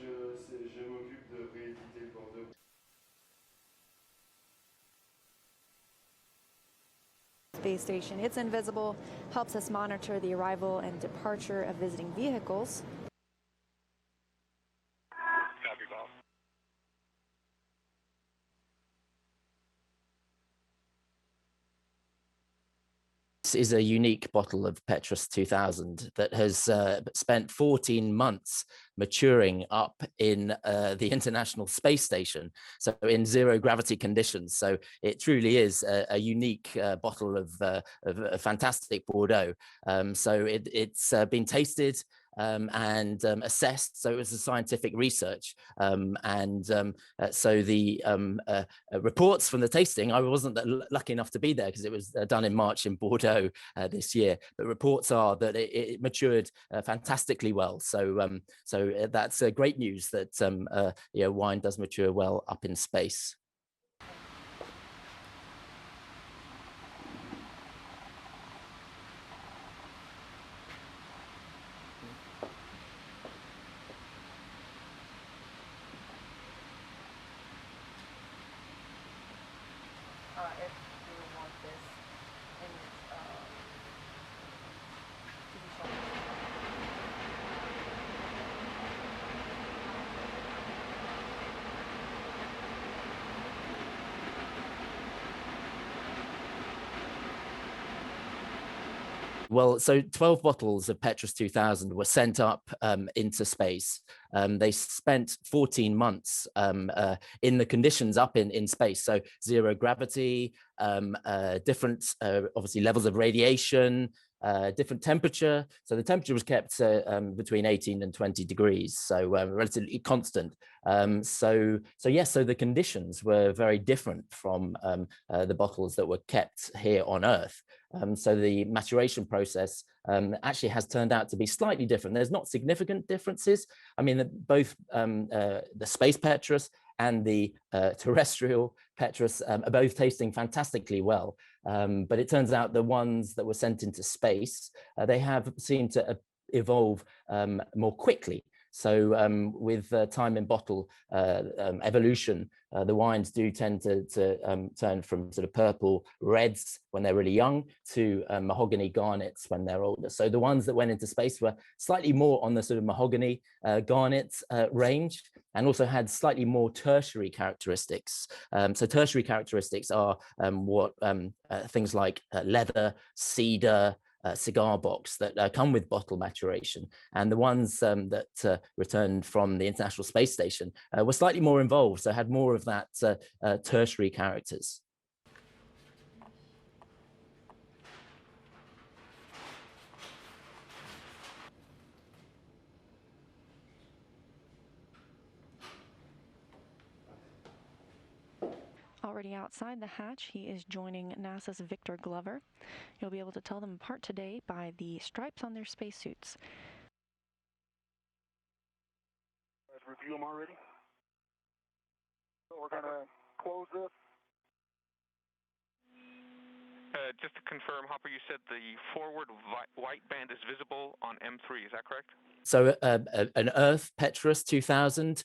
je m'occupe de rééditer le Bordeaux. Space station. It's invisible, helps us monitor the arrival and departure of visiting vehicles. Copy, Bob. This is a unique bottle of Petrus 2000 that has spent 14 months maturing up in the International Space Station, so in zero gravity conditions. So it truly is a unique bottle of a fantastic Bordeaux. So it's been tasted and assessed. So it was a scientific research. So the reports from the tasting, I wasn't lucky enough to be there because it was done in March in Bordeaux this year. But reports are that it matured fantastically well. So that's great news that wine does mature well up in space. If you want this in TV show. Well, so 12 bottles of Petrus 2000 were sent up into space. They spent 14 months in the conditions up in space. So zero gravity, different, obviously, levels of radiation, different temperature. So the temperature was kept between 18 and 20 degrees, so relatively constant. So the conditions were very different from the bottles that were kept here on Earth. So the maturation process actually has turned out to be slightly different. There's not significant differences. I mean, both the space Petrus and the terrestrial Petrus are both tasting fantastically well. But it turns out the ones that were sent into space, they have seemed to evolve more quickly. So with time in bottle evolution, the wines do tend to turn from sort of purple reds when they're really young to mahogany garnets when they're older. So the ones that went into space were slightly more on the sort of mahogany garnet range, and also had slightly more tertiary characteristics. So tertiary characteristics are what things like leather, cedar, cigar box that come with bottle maturation, and the ones that returned from the International Space Station were slightly more involved, so had more of that tertiary characters. Already outside the hatch, he is joining NASA's Victor Glover. You'll be able to tell them apart today by the stripes on their spacesuits. Let's review them already. So we're going to close this. Just to confirm, Hopper, you said the forward white band is visible on M3, is that correct? So an Earth Petrus 2000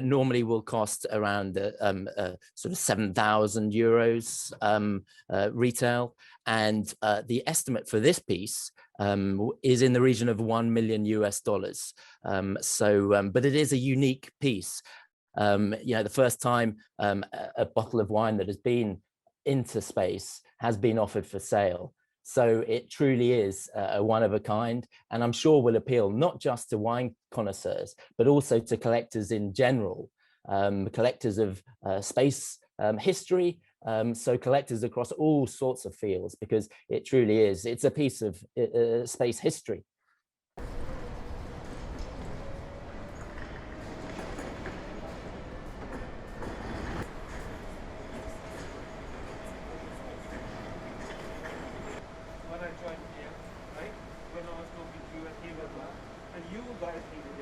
normally will cost around sort of 7,000 euros retail, and the estimate for this piece is in the region of $1 million US. But it is a unique piece. The first time a bottle of wine that has been into space has been offered for sale. So it truly is a one of a kind, and I'm sure will appeal not just to wine connoisseurs, but also to collectors in general, collectors of space history, so collectors across all sorts of fields, because it truly is, it's a piece of space history. When I joined here, right? When I was talking to you at Hiverma, and you guys needed